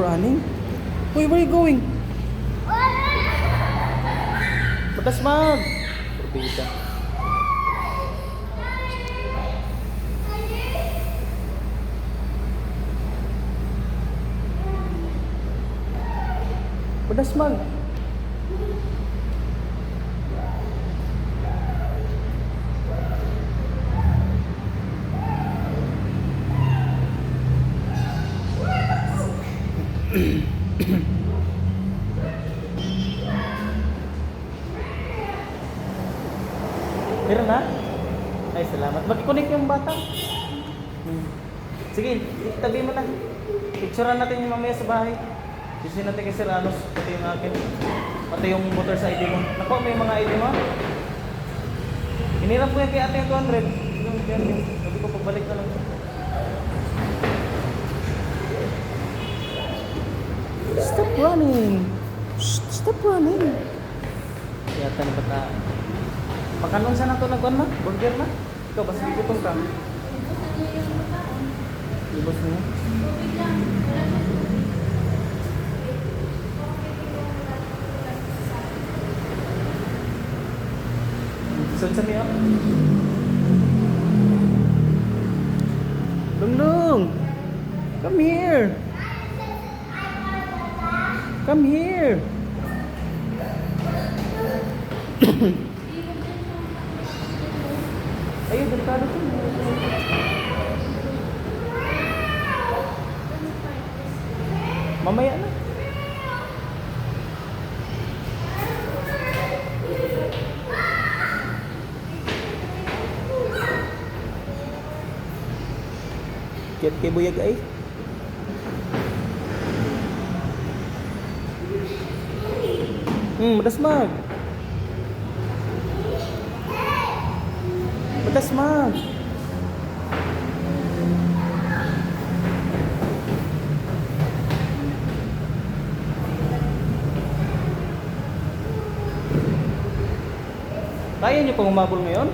running. Uy, where are you going? Batas mag! Probita. Batas mag! Meron na? Ay, salamat. Mag-connect yung bata. Sige, itabi mo na. Picturean natin yung mamaya sa bahay. Kasi natin kay Sir Anos, pati yung akin. Pati yung motor sa ID mo. Naku, may mga ID mo. Hiniram ko yan kay ate yung 200. Sabi ko, pagbalik na lang. Stop running! Stop running! Yata na bata. Pagkanon sa nato nagkuhan na? Burger na? Ikaw, basta gutom ka. Libos mo. Saan sa niya? Lunglung! Come here! Come here! Ayun, delikado to. Mamaya na. Kiyat kay buyag ay. Madas mag. Madas mag. Kaya niyo pang umabol ngayon?